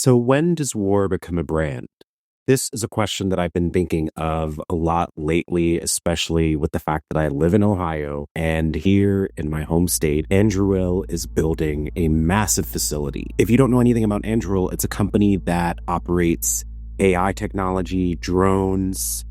So when does war become a brand? This is a question that I've been thinking of a lot lately, especially with the fact that I live in Ohio, and here in my home state, Andruil is building a massive facility. If you don't know anything about Andruil, it's a company that operates AI technology, drones,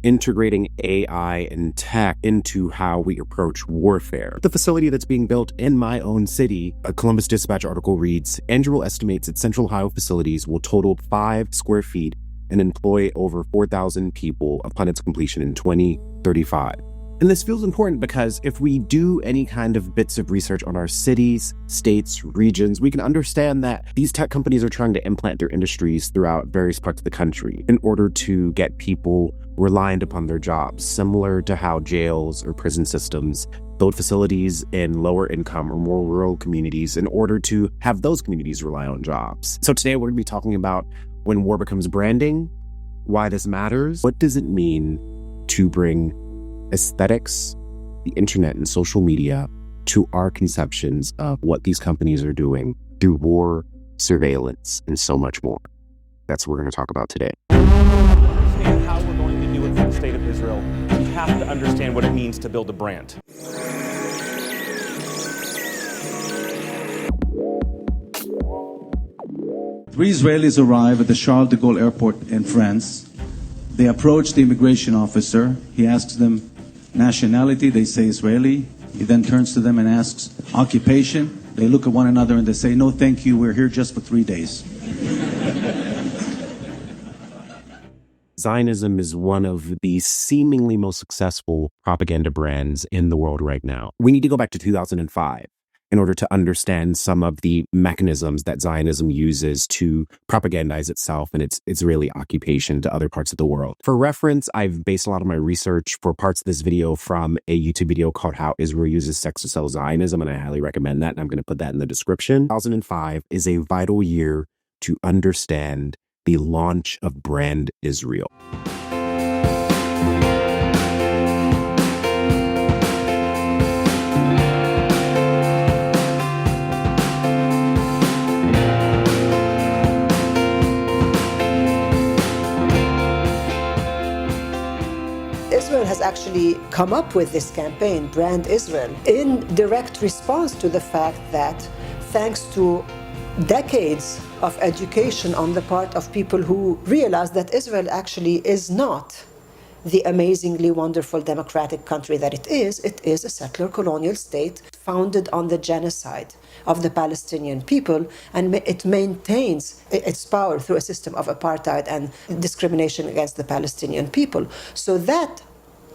integrating AI and tech into how we approach warfare. The facility that's being built in my own city, a Columbus Dispatch article reads, Andruil estimates its Central Ohio facilities will total 5 square feet and employ over 4,000 people upon its completion in 2035. And this feels important because if we do any kind of bits of research on our cities, states, regions, we can understand that these tech companies are trying to implant their industries throughout various parts of the country in order to get people reliant upon their jobs, similar to how jails or prison systems build facilities in lower income or more rural communities in order to have those communities rely on jobs. So today we're going to be talking about when war becomes branding, why this matters, what does it mean to bring aesthetics, the internet, and social media to our conceptions of what these companies are doing through war, surveillance, and so much more. That's what we're going to talk about today. To understand how we're going to do it for the state of Israel, we have to understand what it means to build a brand. Three Israelis arrive at the Charles de Gaulle airport in France. They approach the immigration officer. He asks them nationality. They say Israeli. He then turns to them and asks occupation. They look at one another and they say, no, thank you. We're here just for 3 days. Zionism is one of the seemingly most successful propaganda brands in the world right now. We need to go back to 2005 in order to understand some of the mechanisms that Zionism uses to propagandize itself and its Israeli occupation to other parts of the world. For reference, I've based a lot of my research for parts of this video from a YouTube video called How Israel Uses Sex to Sell Zionism, and I highly recommend that, and I'm going to put that in the description. 2005 is a vital year to understand the launch of Brand Israel. Israel has actually come up with this campaign, Brand Israel, in direct response to the fact that thanks to decades of education on the part of people who realize that Israel actually is not the amazingly wonderful democratic country that it is a settler colonial state founded on the genocide of the Palestinian people, and it maintains its power through a system of apartheid and discrimination against the Palestinian people. So that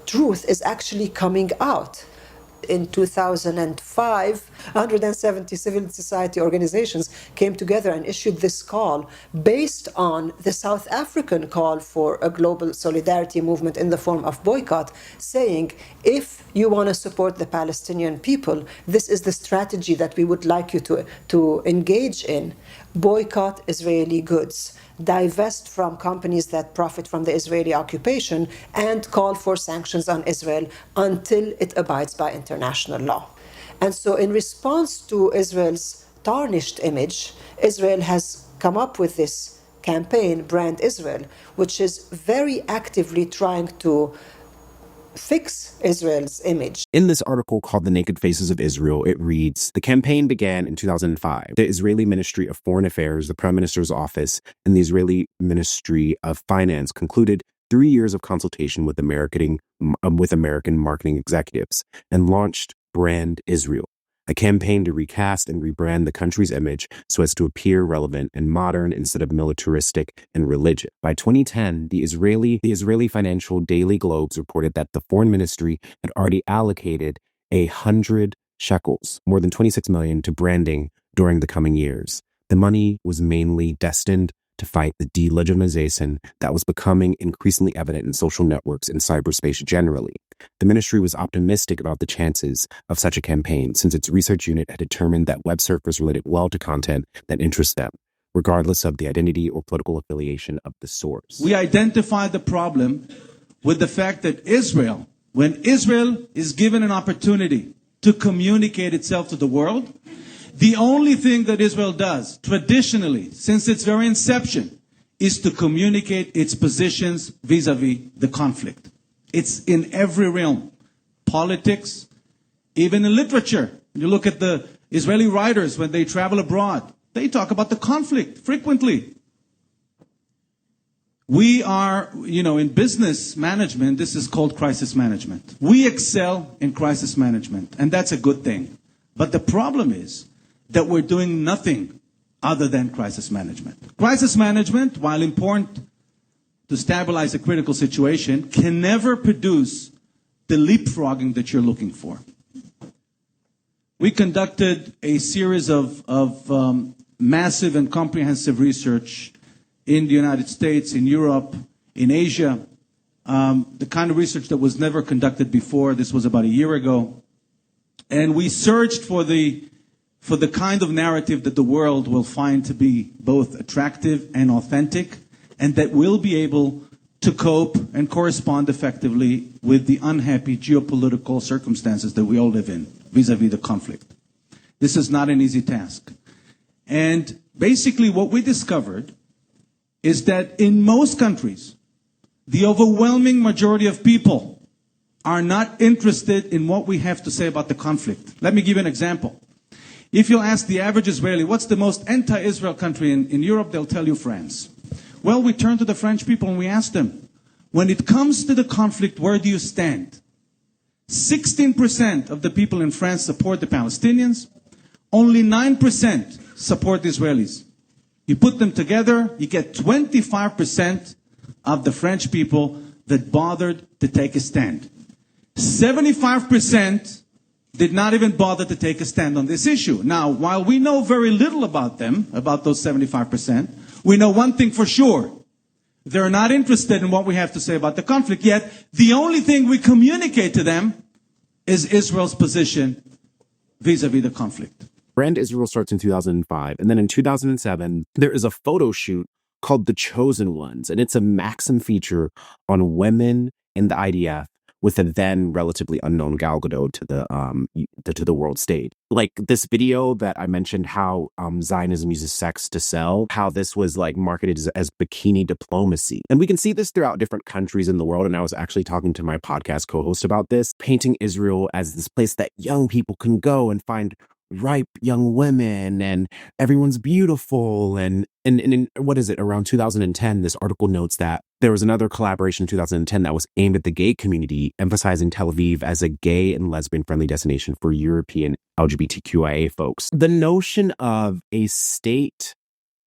truth is actually coming out. In 2005, 170 civil society organizations came together and issued this call based on the South African call for a global solidarity movement in the form of boycott, saying, if you want to support the Palestinian people, this is the strategy that we would like you to engage in. Boycott Israeli goods, divest from companies that profit from the Israeli occupation, and call for sanctions on Israel until it abides by international law. And so in response to Israel's tarnished image, Israel has come up with this campaign, Brand Israel, which is very actively trying to fix Israel's image. In this article called The Naked Faces of Israel, it reads, the campaign began in 2005. The Israeli Ministry of Foreign Affairs, the Prime Minister's office, and the Israeli Ministry of Finance concluded 3 years of consultation with American marketing executives and launched Brand Israel, a campaign to recast and rebrand the country's image so as to appear relevant and modern instead of militaristic and religious. By 2010, the Israeli Financial Daily Globes reported that the foreign ministry had already allocated 100 shekels, more than 26 million, to branding during the coming years. The money was mainly destined to fight the delegitimization that was becoming increasingly evident in social networks and cyberspace generally. The ministry was optimistic about the chances of such a campaign since its research unit had determined that web surfers related well to content that interests them, regardless of the identity or political affiliation of the source. We identified the problem with the fact that Israel, when Israel is given an opportunity to communicate itself to the world, The only thing that Israel does, traditionally, since its very inception, is to communicate its positions vis-a-vis the conflict. It's in every realm. Politics, even in literature. You look at the Israeli writers when they travel abroad. They talk about the conflict frequently. We are, in business management, this is called crisis management. We excel in crisis management, and that's a good thing. But the problem is that we're doing nothing other than crisis management. Crisis management, while important to stabilize a critical situation, can never produce the leapfrogging that you're looking for. We conducted a series of massive and comprehensive research in the United States, in Europe, in Asia, the kind of research that was never conducted before. This was about a year ago. And we searched for the kind of narrative that the world will find to be both attractive and authentic, and that will be able to cope and correspond effectively with the unhappy geopolitical circumstances that we all live in, vis-a-vis the conflict. This is not an easy task. And basically what we discovered is that in most countries, the overwhelming majority of people are not interested in what we have to say about the conflict. Let me give you an example. If you ask the average Israeli, what's the most anti-Israel country in Europe, they'll tell you France. Well, we turn to the French people and we ask them, when it comes to the conflict, where do you stand? 16% of the people in France support the Palestinians. Only 9% support the Israelis. You put them together, you get 25% of the French people that bothered to take a stand. 75% did not even bother to take a stand on this issue. Now, while we know very little about them, about those 75%, we know one thing for sure. They're not interested in what we have to say about the conflict, yet the only thing we communicate to them is Israel's position vis-a-vis the conflict. Brand Israel starts in 2005, and then in 2007, there is a photo shoot called The Chosen Ones, and it's a Maxim feature on women in the IDF with a then relatively unknown Gal Gadot to the world stage. Like this video that I mentioned, how Zionism uses sex to sell, how this was like marketed as bikini diplomacy. And we can see this throughout different countries in the world. And I was actually talking to my podcast co-host about this, painting Israel as this place that young people can go and find ripe young women and everyone's beautiful. And in, what is it, around 2010, this article notes that there was another collaboration in 2010 that was aimed at the gay community, emphasizing Tel Aviv as a gay and lesbian friendly destination for European LGBTQIA folks. The notion of a state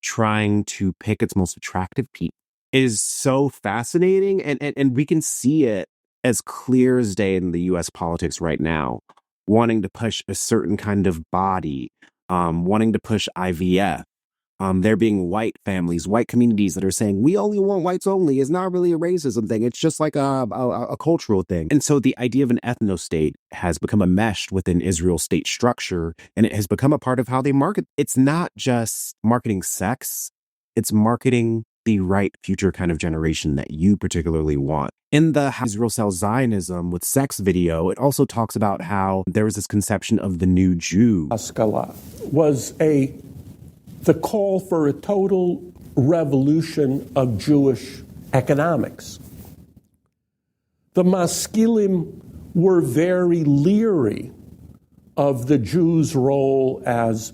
trying to pick its most attractive people is so fascinating, and we can see it as clear as day in the US politics right now, wanting to push a certain kind of body, wanting to push IVF. There being white families, white communities that are saying, we only want whites only, is not really a racism thing. It's just like a cultural thing. And so the idea of an ethno-state has become enmeshed within Israel's state structure, and it has become a part of how they market. It's not just marketing sex, it's marketing the right future kind of generation that you particularly want. In the How Israel Sells Zionism with Sex video, it also talks about how there was this conception of the new Jew. Haskalah was the call for a total revolution of Jewish economics. The Maskilim were very leery of the Jews' role as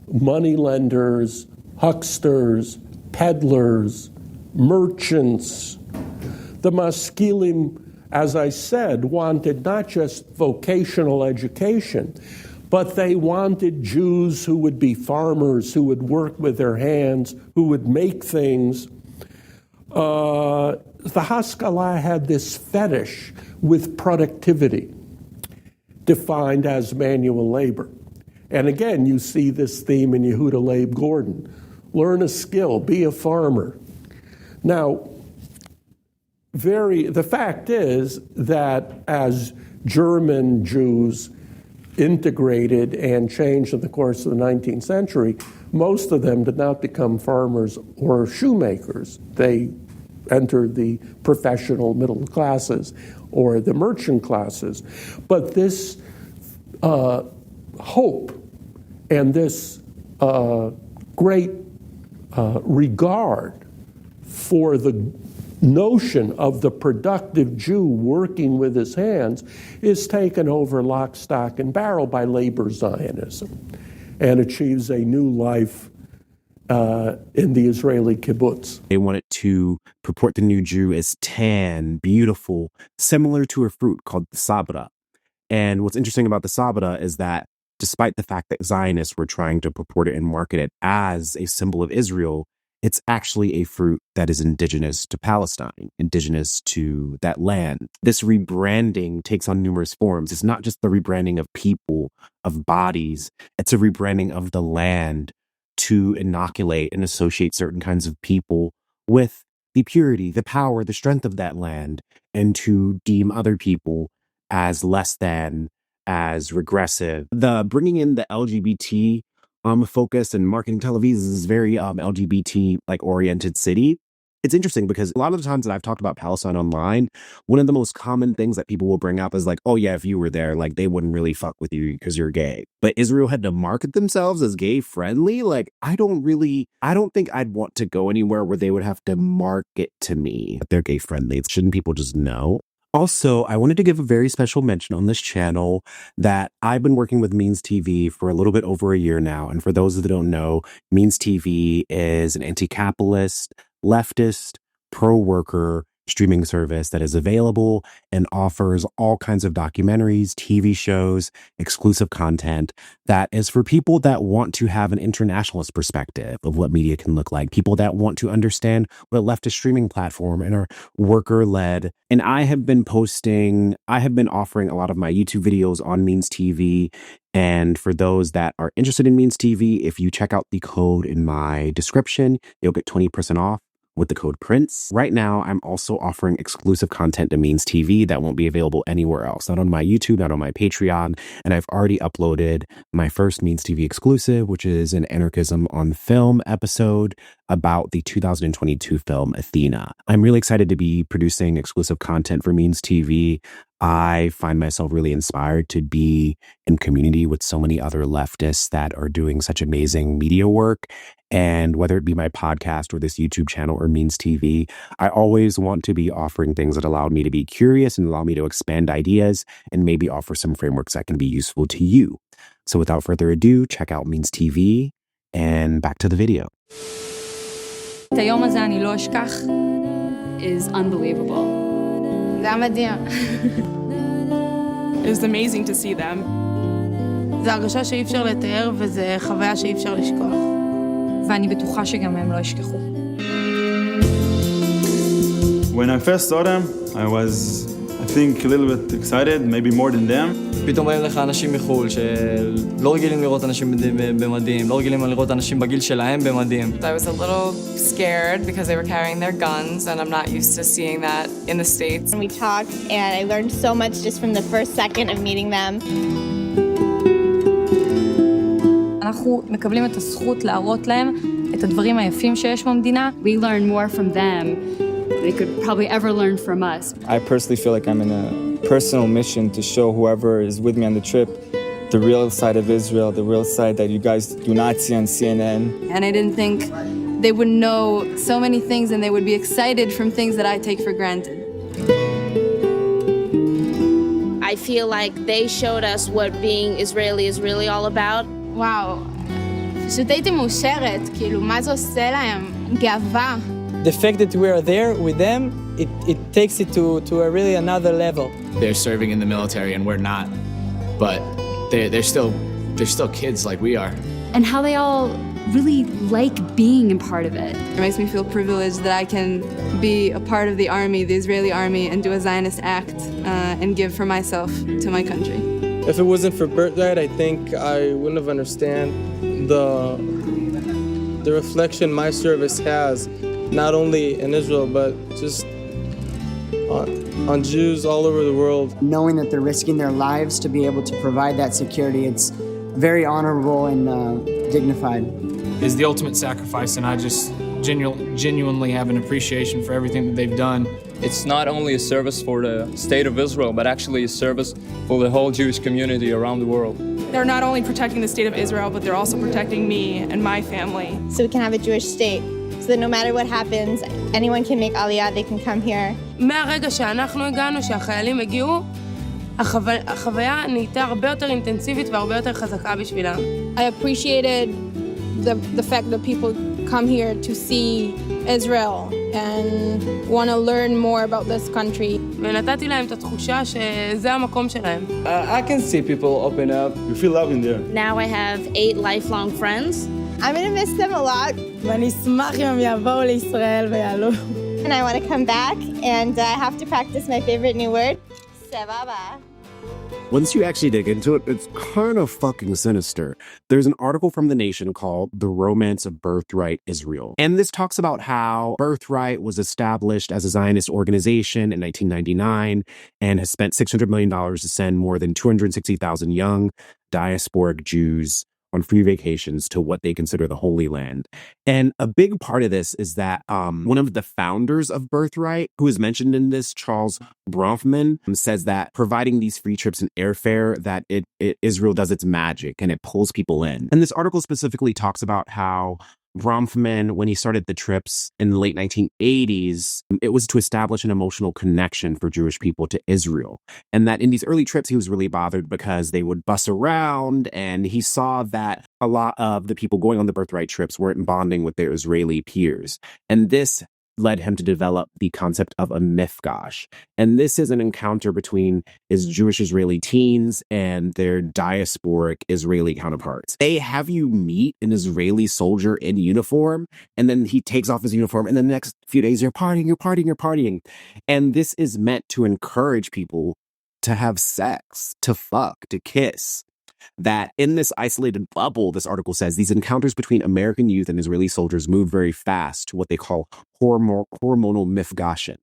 moneylenders, hucksters, peddlers, merchants. The Maskilim, as I said, wanted not just vocational education, but they wanted Jews who would be farmers, who would work with their hands, who would make things. The Haskalah had this fetish with productivity, defined as manual labor. And again, you see this theme in Yehuda Leib Gordon. Learn a skill, be a farmer. Now, the fact is that as German Jews integrated and changed in the course of the 19th century, most of them did not become farmers or shoemakers. They entered the professional middle classes or the merchant classes. But this hope And this great regard for the notion of the productive Jew working with his hands is taken over lock, stock, and barrel by labor Zionism and achieves a new life in the Israeli kibbutz. They wanted to purport the new Jew as tan, beautiful, similar to a fruit called the sabra. And what's interesting about the sabra is that despite the fact that Zionists were trying to purport it and market it as a symbol of Israel, it's actually a fruit that is indigenous to Palestine, indigenous to that land. This rebranding takes on numerous forms. It's not just the rebranding of people, of bodies. It's a rebranding of the land to inoculate and associate certain kinds of people with the purity, the power, the strength of that land, and to deem other people as less than, as regressive. The bringing in the LGBT focus and marketing Tel Aviv is very LGBT oriented city. It's interesting because a lot of the times that I've talked about Palestine online, one of the most common things that people will bring up is like, oh yeah, if you were there, like they wouldn't really fuck with you because you're gay. But Israel had to market themselves as gay friendly. Like I don't think I'd want to go anywhere where they would have to market to me that they're gay friendly. Shouldn't people just know? Also, I wanted to give a very special mention on this channel that I've been working with MEANSTV for a little bit over a year now. And for those that don't know, MEANSTV is an anti-capitalist, leftist, pro-worker streaming service that is available and offers all kinds of documentaries, TV shows, exclusive content that is for people that want to have an internationalist perspective of what media can look like, people that want to understand what a leftist streaming platform and are worker-led. And I have been offering a lot of my YouTube videos on MEANSTV. And for those that are interested in MEANSTV, if you check out the code in my description, you'll get 20% off with the code PRINCE. Right now, I'm also offering exclusive content to MEANSTV that won't be available anywhere else, not on my YouTube, not on my Patreon. And I've already uploaded my first MEANSTV exclusive, which is an Anarchism on Film episode about the 2022 film Athena. I'm really excited to be producing exclusive content for MEANSTV. I find myself really inspired to be in community with so many other leftists that are doing such amazing media work. And whether it be my podcast or this YouTube channel or MEANSTV, I always want to be offering things that allow me to be curious and allow me to expand ideas and maybe offer some frameworks that can be useful to you. So without further ado, check out MEANSTV and back to the video. את היום הזה אני לא אשכח is unbelievable. זה היה מדהים. It was amazing to see them. זה הרגשה שאי אפשר לתאר וזה חוויה שאי אפשר לשכוח. ואני בטוחה שגם הם לא ישכחו. When I first saw them, I was, I think, a little bit excited, maybe more than them. פתאום באים לך אנשים מחול שלא רגילים לראות אנשים במדים, לא רגילים לראות אנשים בגיל שלהם במדים. I was a little scared because they were carrying their guns and I'm not used to seeing that in the States. And we talked and I learned so much just from the first second of meeting them. אנחנו מקבלים את הזכות להראות להם את הדברים היפים שיש במדינה. We learn more from them than they could probably ever learn from us. I personally feel like I'm in a personal mission to show whoever is with me on the trip the real side of Israel, the real side that you guys do not see on CNN. And I didn't think they would know so many things and they would be excited from things that I take for granted. I feel like they showed us what being Israeli is really all about. וואו, פשוט הייתי מאושרת, כאילו, מה זה עושה להם? גאווה. The fact that we are there with them, it takes it to a really another level. They're serving in the military and we're not, but they're still kids like we are. And how they all really like being a part of it. It makes me feel privileged that I can be a part of the army, the Israeli army, and do a Zionist act and give for myself to my country. If it wasn't for Birthright, I think I wouldn't have understand the reflection my service has, not only in Israel, but just on Jews all over the world. Knowing that they're risking their lives to be able to provide that security, it's very honorable and dignified. Is the ultimate sacrifice, and I just genuinely have an appreciation for everything that they've done. It's not only a service for the state of Israel, but actually a service for the whole Jewish community around the world. They're not only protecting the state of Israel, but they're also protecting me and my family. So we can have a Jewish state, so that no matter what happens, anyone can make aliyah, they can come here. מהרגע שאנחנו הגענו, שהחיילים הגיעו, החוויה נהייתה הרבה יותר אינטנסיבית והרבה יותר חזקה בשבילם. I appreciated the fact that people come here to see Israel and want to learn more about this country. ונתתי להם את התחושה שזה המקום שלהם. I can see people open up. You feel love in there. Now I have 8 lifelong friends. I'm going to miss them a lot. ואני אשמח אם הם יבואו לישראל ויעלו. And I want to come back, and I have to practice my favorite new word, sebaba. Once you actually dig into it, it's kind of fucking sinister. There's an article from The Nation called The Romance of Birthright Israel. And this talks about how Birthright was established as a Zionist organization in 1999 and has spent $600 million to send more than 260,000 young diasporic Jews on free vacations to what they consider the Holy Land. And a big part of this is that one of the founders of Birthright, who is mentioned in this, Charles Bronfman, says that providing these free trips and airfare, that Israel does its magic and it pulls people in. And this article specifically talks about how Bronfman, when he started the trips in the late 1980s, it was to establish an emotional connection for Jewish people to Israel. And that in these early trips, he was really bothered because they would bus around, and he saw that a lot of the people going on the Birthright trips weren't bonding with their Israeli peers. And this led him to develop the concept of a Mifgash. And this is an encounter between his Jewish Israeli teens and their diasporic Israeli counterparts. They have you meet an Israeli soldier in uniform, and then he takes off his uniform, and then the next few days you're partying. And this is meant to encourage people to have sex, to fuck, to kiss. That in this isolated bubble, this article says, these encounters between American youth and Israeli soldiers move very fast to what they call hormonal Mifgashin.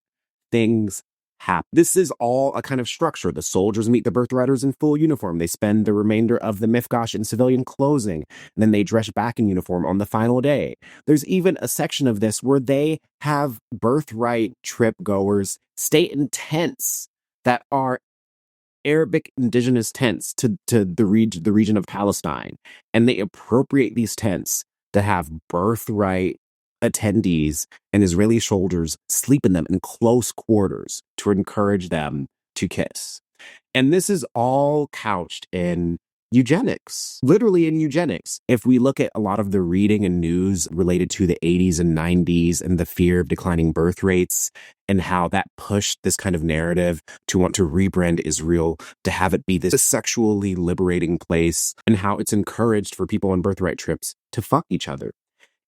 Things happen. This is all a kind of structure. The soldiers meet the birthrighters in full uniform. They spend the remainder of the Mifgash in civilian clothing, and then they dress back in uniform on the final day. There's even a section of this where they have birthright trip goers stay in tents that are Arabic indigenous tents to the region of Palestine, and they appropriate these tents to have birthright attendees and Israeli soldiers sleep in them in close quarters to encourage them to kiss. And this is all couched in eugenics, literally in eugenics. If we look at a lot of the reading and news related to the 80s and 90s and the fear of declining birth rates and how that pushed this kind of narrative to want to rebrand Israel, to have it be this sexually liberating place, and how it's encouraged for people on birthright trips to fuck each other.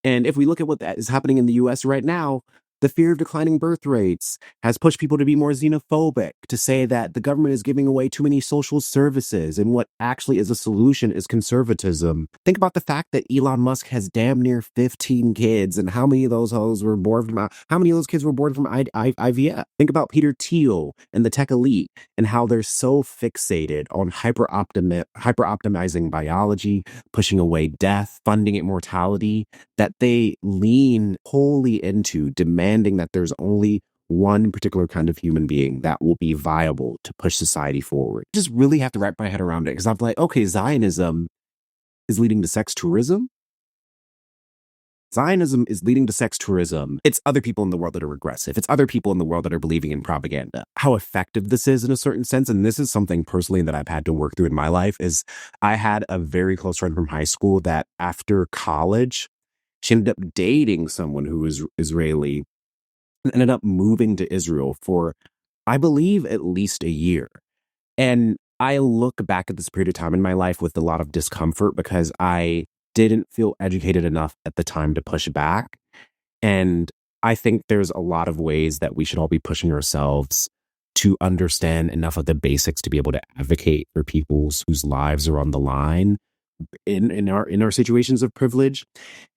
And if we look at what that is happening in the US right now, the fear of declining birth rates has pushed people to be more xenophobic, to say that the government is giving away too many social services, and what actually is a solution is conservatism. Think about the fact that Elon Musk has damn near 15 kids, and how many of those were born from IVF. Think about Peter Thiel and the tech elite, and how they're so fixated on hyper-optimizing biology, pushing away death, funding immortality, that they lean wholly into demanding that there's only one particular kind of human being that will be viable to push society forward. I just really have to wrap my head around it, because I'm like, okay, Zionism is leading to sex tourism. Zionism is leading to sex tourism. It's other people in the world that are regressive. It's other people in the world that are believing in propaganda. How effective this is in a certain sense, and this is something personally that I've had to work through in my life, is I had a very close friend from high school that after college, she ended up dating someone who was Israeli and ended up moving to Israel for, I believe, at least a year. And I look back at this period of time in my life with a lot of discomfort, because I didn't feel educated enough at the time to push back. And I think there's a lot of ways that we should all be pushing ourselves to understand enough of the basics to be able to advocate for people whose lives are on the line in our situations of privilege.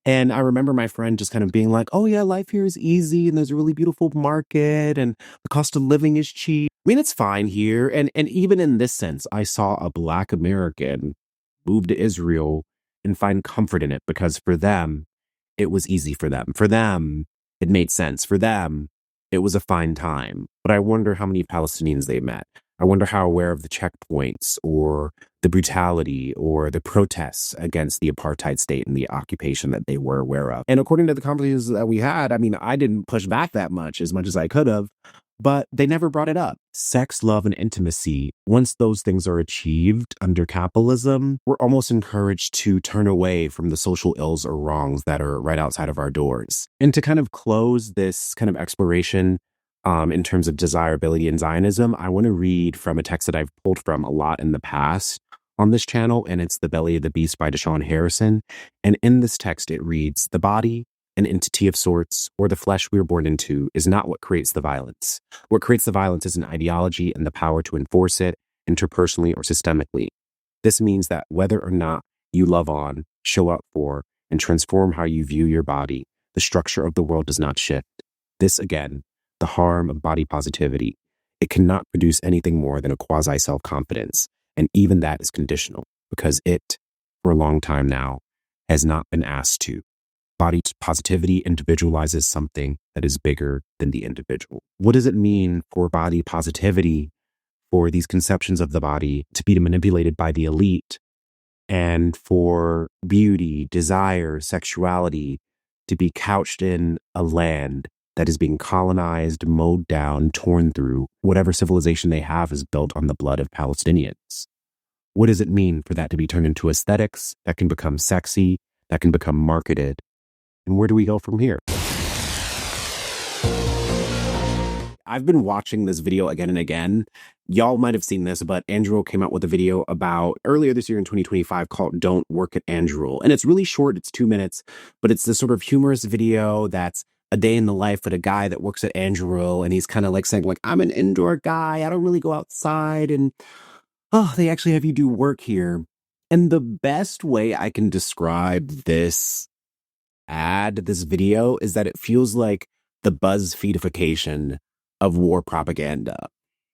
And I remember my friend just kind of being like, oh yeah, life here is easy, and there's a really beautiful market, and the cost of living is cheap. I mean, it's fine here. And even in this sense, I saw a Black American move to Israel and find comfort in it, because for them, it was easy for them. For them, it made sense. For them, it was a fine time. But I wonder how many Palestinians they met. I wonder how aware of the checkpoints or the brutality or the protests against the apartheid state and the occupation that they were aware of. And according to the conversations that we had, I mean, I didn't push back that much as I could have, but they never brought it up. Sex, love, and intimacy, once those things are achieved under capitalism, we're almost encouraged to turn away from the social ills or wrongs that are right outside of our doors. And to kind of close this kind of exploration in terms of desirability and Zionism, I want to read from a text that I've pulled from a lot in the past on this channel, and it's The Belly of the Beast by Deshaun Harrison. And in this text, it reads, "The body, an entity of sorts, or the flesh we were born into, is not what creates the violence. What creates the violence is an ideology and the power to enforce it, interpersonally or systemically. This means that whether or not you love on, show up for, and transform how you view your body, the structure of the world does not shift. This, again, the harm of body positivity. It cannot produce anything more than a quasi-self-confidence, and even that is conditional, because it, for a long time now, has not been asked to. Body positivity individualizes something that is bigger than the individual." What does it mean for body positivity, for these conceptions of the body to be manipulated by the elite, and for beauty, desire, sexuality to be couched in a land that is being colonized, mowed down, torn through? Whatever civilization they have is built on the blood of Palestinians. What does it mean for that to be turned into aesthetics that can become sexy, that can become marketed? And where do we go from here? I've been watching this video again and again. Y'all might have seen this, but Andruil came out with a video about earlier this year in 2025 called "Don't Work at Andruil." And it's really short, it's 2 minutes, but it's this sort of humorous video that's a day in the life with a guy that works at Andruil. And he's kind of like saying, like, I'm an indoor guy, I don't really go outside. And oh, they actually have you do work here. And the best way I can describe this this video, is that it feels like the BuzzFeedification of war propaganda.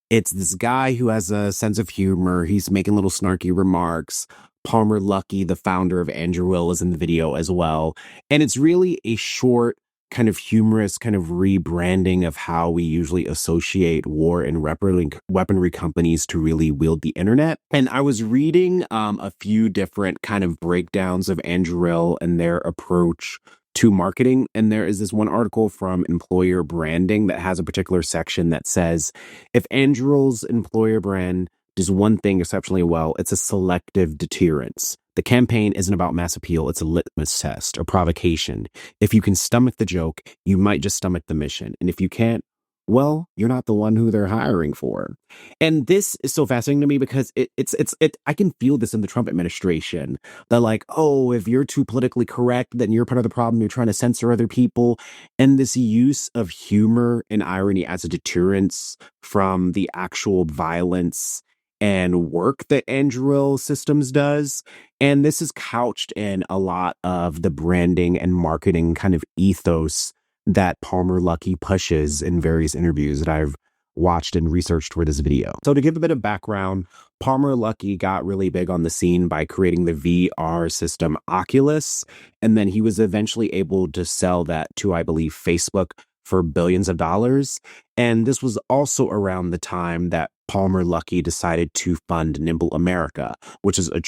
It's this guy who has a sense of humor. He's making little snarky remarks. Palmer Luckey, the founder of Andruil, is in the video as well. And it's really a short, kind of humorous kind of rebranding of how we usually associate war and weaponry companies to really wield the internet. And I was reading a few different kind of breakdowns of Andruil and their approach to marketing. And there is this one article from Employer Branding that has a particular section that says, if Andruil's employer brand does one thing exceptionally well, it's a selective deterrence. The campaign isn't about mass appeal, it's a litmus test, a provocation. If you can stomach the joke, you might just stomach the mission. And if you can't, well, you're not the one who they're hiring for. And this is so fascinating to me because I can feel this in the Trump administration. They're like, oh, if you're too politically correct, then you're part of the problem. You're trying to censor other people. And this use of humor and irony as a deterrence from the actual violence and work that Andruil Systems does. And this is couched in a lot of the branding and marketing kind of ethos that Palmer Luckey pushes in various interviews that I've watched and researched for this video. So to give a bit of background, Palmer Luckey got really big on the scene by creating the VR system Oculus, and then he was eventually able to sell that to, I believe, Facebook for billions of dollars. And this was also around the time that Palmer Luckey decided to fund Nimble America, which is a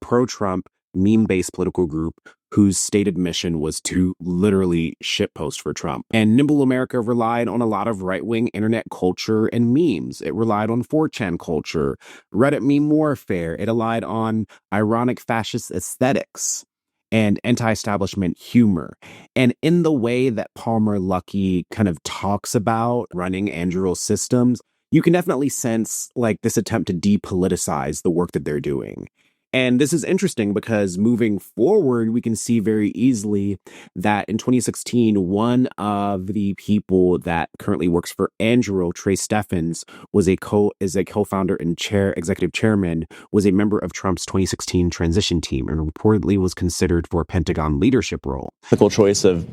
pro-Trump meme-based political group whose stated mission was to literally shitpost for Trump. And Nimble America relied on a lot of right-wing internet culture and memes. It relied on 4chan culture, Reddit meme warfare. It relied on ironic fascist aesthetics and anti-establishment humor. And in the way that Palmer Luckey kind of talks about running Andruil Systems, you can definitely sense like this attempt to depoliticize the work that they're doing. And this is interesting because moving forward, we can see very easily that in 2016, one of the people that currently works for Andruil, Trey Steffens, is a co-founder and executive chairman, was a member of Trump's 2016 transition team and reportedly was considered for a Pentagon leadership role. Ethical choice of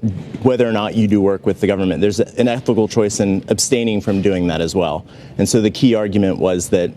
whether or not you do work with the government. There's an ethical choice in abstaining from doing that as well. And so the key argument was that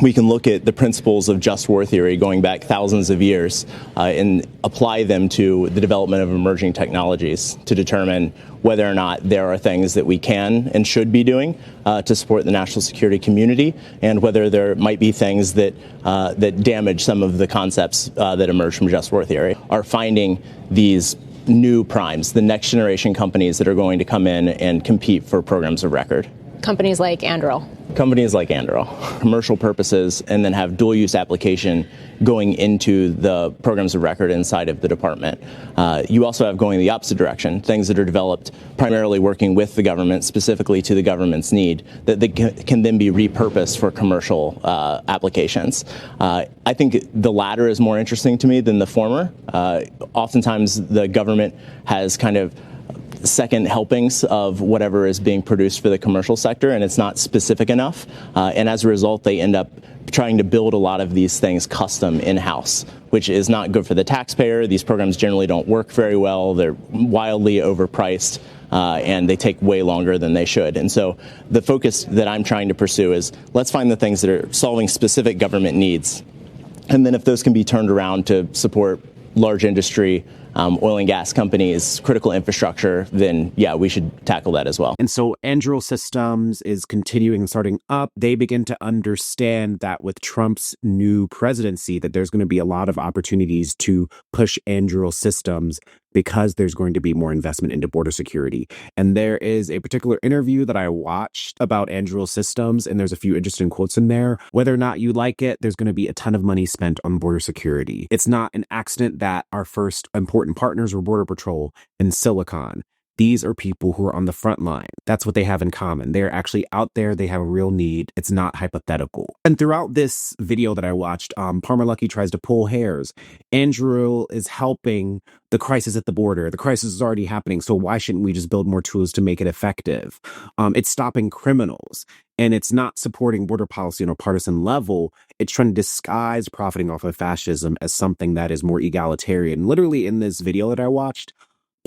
we can look at the principles of just war theory going back thousands of years and apply them to the development of emerging technologies to determine whether or not there are things that we can and should be doing to support the national security community, and whether there might be things that that damage some of the concepts that emerge from just war theory. Are finding these new primes, the next generation companies that are going to come in and compete for programs of record. Companies like Andruil. Companies like Andruil, commercial purposes, and then have dual use application going into the programs of record inside of the department. You also have going the opposite direction, things that are developed primarily working with the government, specifically to the government's need, that they can then be repurposed for commercial applications. I think the latter is more interesting to me than the former. Oftentimes the government has kind of second helpings of whatever is being produced for the commercial sector, and it's not specific enough. And as a result, they end up trying to build a lot of these things custom in-house, which is not good for the taxpayer. These programs generally don't work very well. They're wildly overpriced, and they take way longer than they should. And so the focus that I'm trying to pursue is let's find the things that are solving specific government needs. And then if those can be turned around to support large industry, oil and gas companies, critical infrastructure, then yeah, we should tackle that as well. And so Andruil Systems is continuing starting up. They begin to understand that with Trump's new presidency, that there's going to be a lot of opportunities to push Andruil Systems because there's going to be more investment into border security. And there is a particular interview that I watched about Andruil Systems, and there's a few interesting quotes in there. Whether or not you like it, there's going to be a ton of money spent on border security. It's not an accident that our first important partners were Border Patrol and Silicon. These are people who are on the front line. That's what they have in common. They're actually out there. They have a real need. It's not hypothetical. And throughout this video that I watched, Parmalucky tries to pull hairs. Andruil is helping the crisis at the border. The crisis is already happening, so why shouldn't we just build more tools to make it effective? It's stopping criminals, and it's not supporting border policy on a partisan level. It's trying to disguise profiting off of fascism as something that is more egalitarian. Literally in this video that I watched,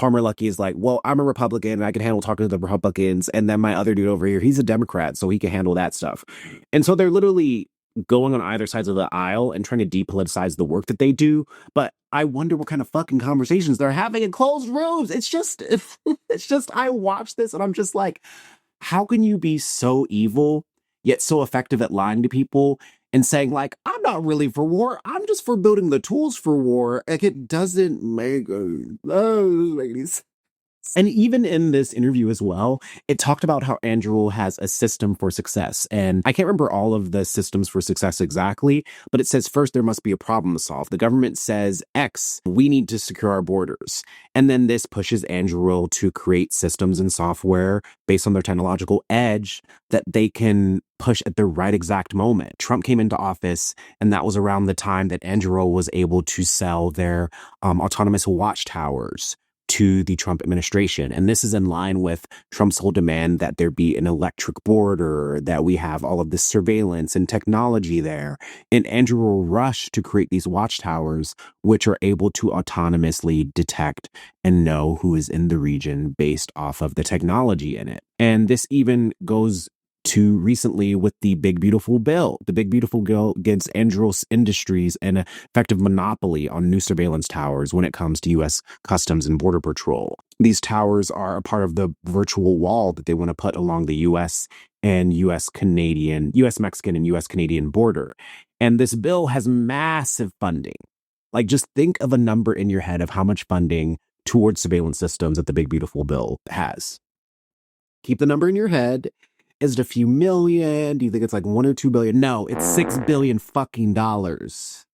Parmalucky is like, well, I'm a Republican and I can handle talking to the Republicans. And then my other dude over here, he's a Democrat, so he can handle that stuff. And so they're literally going on either sides of the aisle and trying to depoliticize the work that they do. But I wonder what kind of fucking conversations they're having in closed rooms. It's just, I watch this and I'm just like, how can you be so evil, yet so effective at lying to people and saying, like, I'm not really for war. I'm just for building the tools for war. Like, it doesn't make any sense. And even in this interview as well, it talked about how Andruil has a system for success. And I can't remember all of the systems for success exactly, but it says first there must be a problem to solve. The government says X, we need to secure our borders. And then this pushes Andruil to create systems and software based on their technological edge that they can push at the right exact moment. Trump came into office, and that was around the time that Andruil was able to sell their autonomous watchtowers to the Trump administration. And this is in line with Trump's whole demand that there be an electric border, that we have all of this surveillance and technology there. And Andruil rushed to create these watchtowers, which are able to autonomously detect and know who is in the region based off of the technology in it. And this even goes to recently with the Big Beautiful Bill. The Big Beautiful Bill gives Andruil Industries an effective monopoly on new surveillance towers when it comes to U.S. Customs and Border Patrol. These towers are a part of the virtual wall that they want to put along the U.S. and U.S. Mexican and U.S. Canadian border. And this bill has massive funding. Like, just think of a number in your head of how much funding towards surveillance systems that the Big Beautiful Bill has. Keep the number in your head. Is it a few million? Do you think it's like 1 or 2 billion? No, it's $6 billion fucking dollars.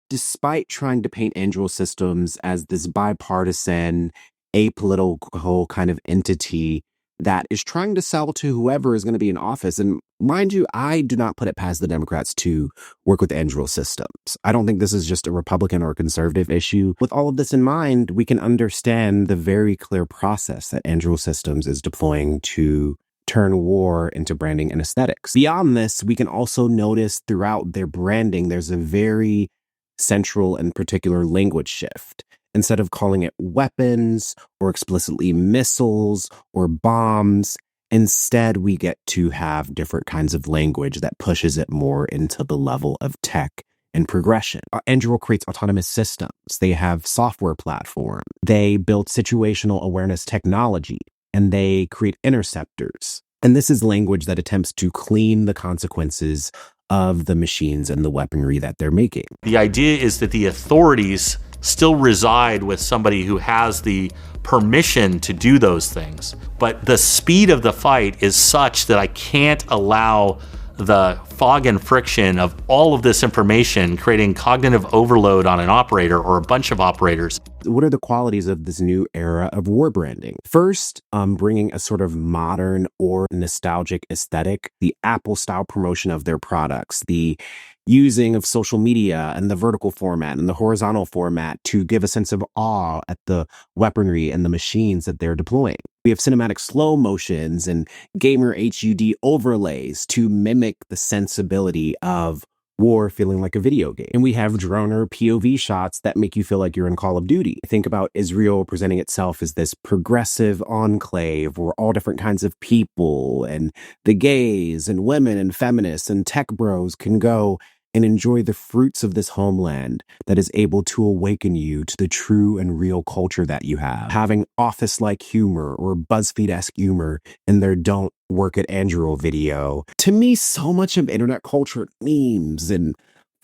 Despite trying to paint Andruil Systems as this bipartisan, apolitical kind of entity that is trying to sell to whoever is going to be in office. And mind you, I do not put it past the Democrats to work with Andruil Systems. I don't think this is just a Republican or a conservative issue. With all of this in mind, we can understand the very clear process that Andruil Systems is deploying to turn war into branding and aesthetics. Beyond this, we can also notice throughout their branding, there's a very central and particular language shift. Instead of calling it weapons or explicitly missiles or bombs, Instead, we get to have different kinds of language that pushes it more into the level of tech and progression. Andruil creates autonomous systems. They have software platform. They build situational awareness technology, and they create interceptors. And this is language that attempts to clean the consequences of the machines and the weaponry that they're making. The idea is that the authorities still reside with somebody who has the permission to do those things. But the speed of the fight is such that I can't allow the fog and friction of all of this information creating cognitive overload on an operator or a bunch of operators. What are the qualities of this new era of war branding? First, bringing a sort of modern or nostalgic aesthetic, the Apple style promotion of their products, the using of social media and the vertical format and the horizontal format to give a sense of awe at the weaponry and the machines that they're deploying. We have cinematic slow motions and gamer HUD overlays to mimic the sensibility of war feeling like a video game. And we have droner POV shots that make you feel like you're in Call of Duty. Think about Israel presenting itself as this progressive enclave where all different kinds of people and the gays and women and feminists and tech bros can go and enjoy the fruits of this homeland that is able to awaken you to the true and real culture that you have. Having office-like humor or BuzzFeed-esque humor in their Don't Work at Andruil video. To me, so much of internet culture, memes and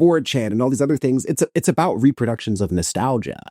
4chan and all these other things, it's about reproductions of nostalgia.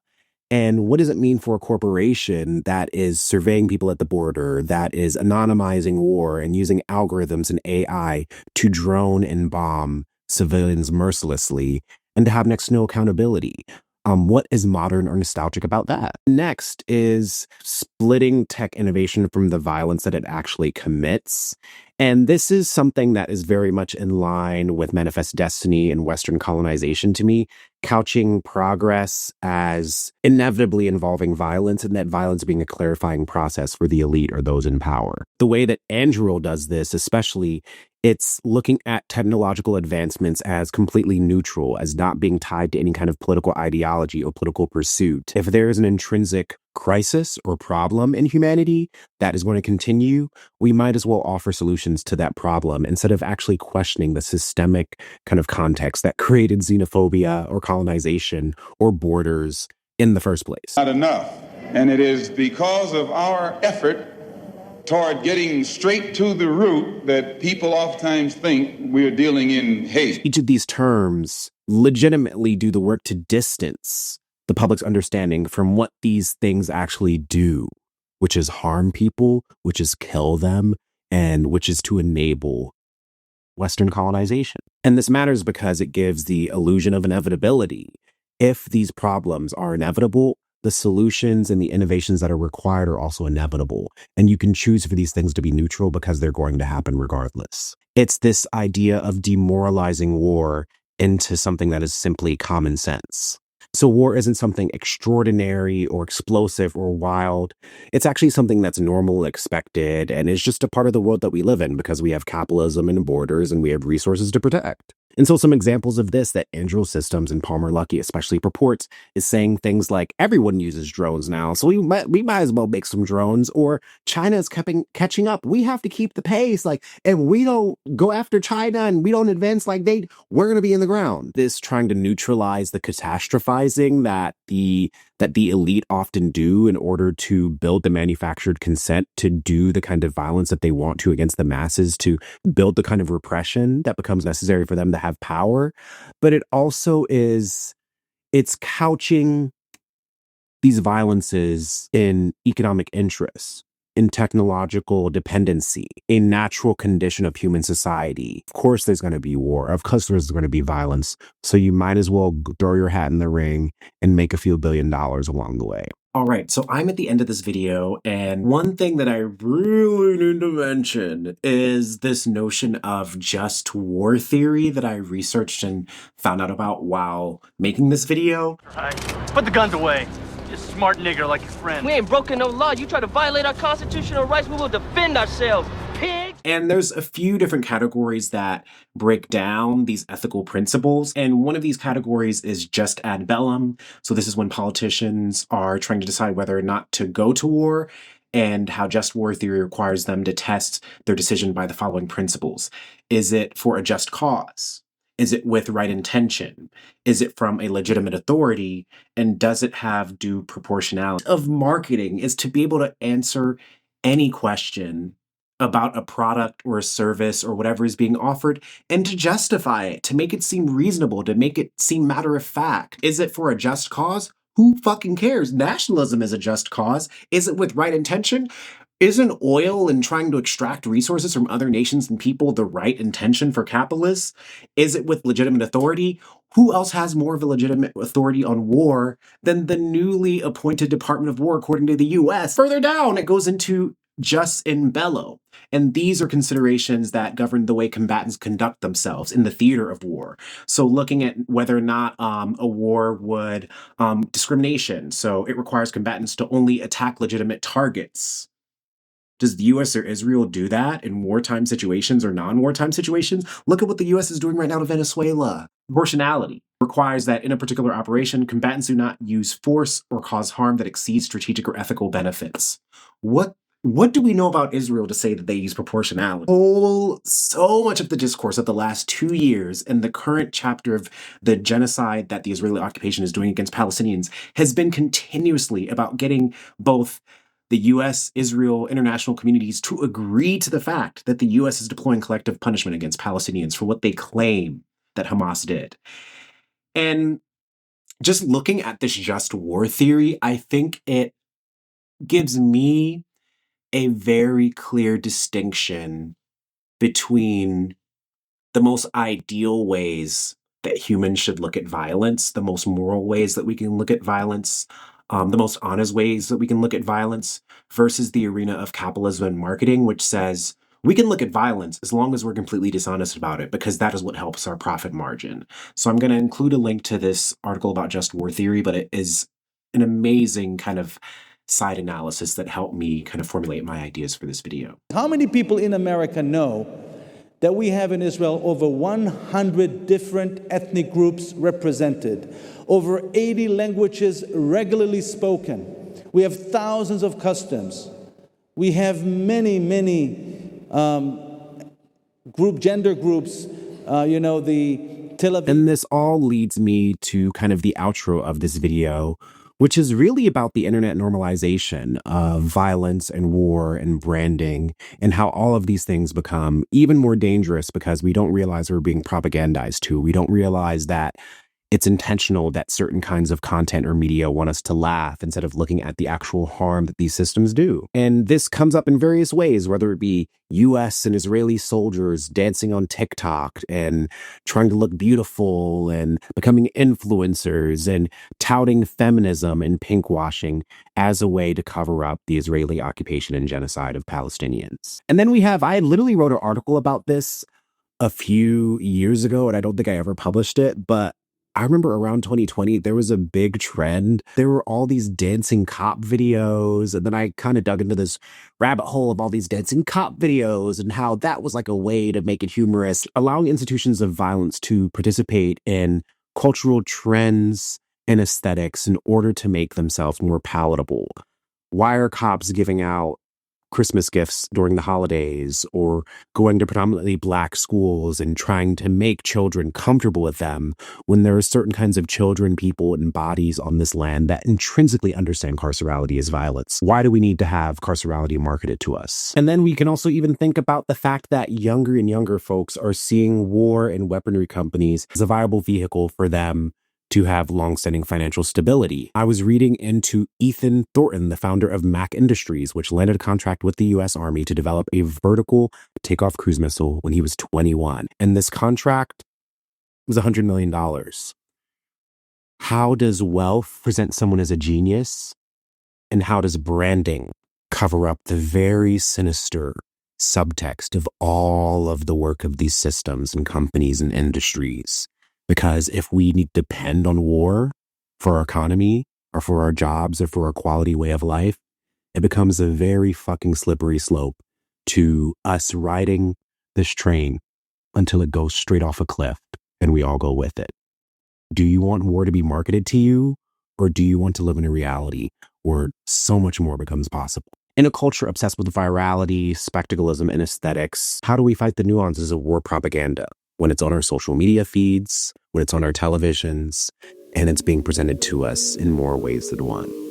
And what does it mean for a corporation that is surveying people at the border, that is anonymizing war and using algorithms and AI to drone and bomb civilians mercilessly, and to have next to no accountability? What is modern or nostalgic about that? Next is splitting tech innovation from the violence that it actually commits. And this is something that is very much in line with Manifest Destiny and Western colonization to me, couching progress as inevitably involving violence, and that violence being a clarifying process for the elite or those in power. The way that Andruil does this, especially, it's looking at technological advancements as completely neutral, as not being tied to any kind of political ideology or political pursuit. If there is an intrinsic crisis or problem in humanity that is going to continue, we might as well offer solutions to that problem instead of actually questioning the systemic kind of context that created xenophobia or colonization or borders in the first place. Not enough. And it is because of our effort toward getting straight to the root that people oftentimes think we're dealing in hate. Each of these terms legitimately do the work to distance the public's understanding from what these things actually do, which is harm people, which is kill them, and which is to enable Western colonization. And this matters because it gives the illusion of inevitability. If these problems are inevitable, the solutions and the innovations that are required are also inevitable. And you can choose for these things to be neutral because they're going to happen regardless. It's this idea of demoralizing war into something that is simply common sense. So war isn't something extraordinary or explosive or wild. It's actually something that's normal, expected, and is just a part of the world that we live in because we have capitalism and borders and we have resources to protect. And so some examples of this that Andruil Systems and Palmer Luckey especially purports is saying things like, everyone uses drones now, so we might as well make some drones, or China is catching up. We have to keep the pace. Like, if we don't go after China and we don't advance like we're going to be in the ground. This trying to neutralize the catastrophizing that the elite often do in order to build the manufactured consent to do the kind of violence that they want to against the masses, to build the kind of repression that becomes necessary for them to have power. But it also it's couching these violences in economic interests, in technological dependency, a natural condition of human society. Of course, there's going to be war. Of course, there's going to be violence. So you might as well throw your hat in the ring and make a few $1 billion along the way. All right, so I'm at the end of this video, and one thing that I really need to mention is this notion of just war theory that I researched and found out about while making this video. All right, put the guns away. Just a smart nigger like your friend. We ain't broken no law. You try to violate our constitutional rights, we will defend ourselves. Pig! And there's a few different categories that break down these ethical principles. And one of these categories is just ad bellum. So this is when politicians are trying to decide whether or not to go to war. and how just war theory requires them to test their decision by the following principles. Is it for a just cause? Is it with right intention? Is it from a legitimate authority? And does it have due proportionality? Of marketing is to be able to answer any question about a product or a service or whatever is being offered, and to justify it, to make it seem reasonable, to make it seem matter of fact. Is it for a just cause? Who fucking cares? Nationalism is a just cause. Is it with right intention? Isn't oil and trying to extract resources from other nations and people the right intention for capitalists? Is it with legitimate authority? Who else has more of a legitimate authority on war than the newly appointed Department of War, according to the US? Further down, it goes into jus in bello. And these are considerations that govern the way combatants conduct themselves in the theater of war. So looking at whether or not a war would discrimination. So it requires combatants to only attack legitimate targets. Does the US or Israel do that in wartime situations or non-wartime situations? Look at what the US is doing right now to Venezuela. Proportionality requires that in a particular operation, combatants do not use force or cause harm that exceeds strategic or ethical benefits. What do we know about Israel to say that they use proportionality? So much of the discourse of the last 2 years and the current chapter of the genocide that the Israeli occupation is doing against Palestinians has been continuously about getting both the US, Israel, international communities to agree to the fact that the US is deploying collective punishment against Palestinians for what they claim that Hamas did. And just looking at this just war theory, I think it gives me a very clear distinction between the most ideal ways that humans should look at violence, the most moral ways that we can look at violence, the most honest ways that we can look at violence, versus the arena of capitalism and marketing, which says we can look at violence as long as we're completely dishonest about it, because that is what helps our profit margin. So I'm going to include a link to this article about just war theory, but it is an amazing kind of side analysis that helped me kind of formulate my ideas for this video. How many people in America know that we have in Israel over 100 different ethnic groups represented, over 80 languages regularly spoken? We have thousands of customs. We have many gender groups, the Tel Aviv. And this all leads me to kind of the outro of this video, which is really about the internet normalization of violence and war and branding, and how all of these things become even more dangerous because we don't realize we're being propagandized to. We don't realize that it's intentional that certain kinds of content or media want us to laugh instead of looking at the actual harm that these systems do. And this comes up in various ways, whether it be US and Israeli soldiers dancing on TikTok and trying to look beautiful and becoming influencers and touting feminism and pinkwashing as a way to cover up the Israeli occupation and genocide of Palestinians. And then I literally wrote an article about this a few years ago, and I don't think I ever published it, but I remember around 2020, there was a big trend. There were all these dancing cop videos. And then I kind of dug into this rabbit hole of all these dancing cop videos and how that was like a way to make it humorous, allowing institutions of violence to participate in cultural trends and aesthetics in order to make themselves more palatable. Why are cops giving out Christmas gifts during the holidays, or going to predominantly Black schools and trying to make children comfortable with them when there are certain kinds of children, people, and bodies on this land that intrinsically understand carcerality as violence? Why do we need to have carcerality marketed to us? And then we can also even think about the fact that younger and younger folks are seeing war and weaponry companies as a viable vehicle for them to have longstanding financial stability. I was reading into Ethan Thornton, the founder of Mac Industries, which landed a contract with the US Army to develop a vertical takeoff cruise missile when he was 21. And this contract was $100 million. How does wealth present someone as a genius? And how does branding cover up the very sinister subtext of all of the work of these systems and companies and industries? Because if we need to depend on war for our economy or for our jobs or for our quality way of life, it becomes a very fucking slippery slope to us riding this train until it goes straight off a cliff and we all go with it. Do you want war to be marketed to you, or do you want to live in a reality where so much more becomes possible? In a culture obsessed with virality, spectaclism, and aesthetics, how do we fight the nuances of war propaganda when it's on our social media feeds, when it's on our televisions, and it's being presented to us in more ways than one?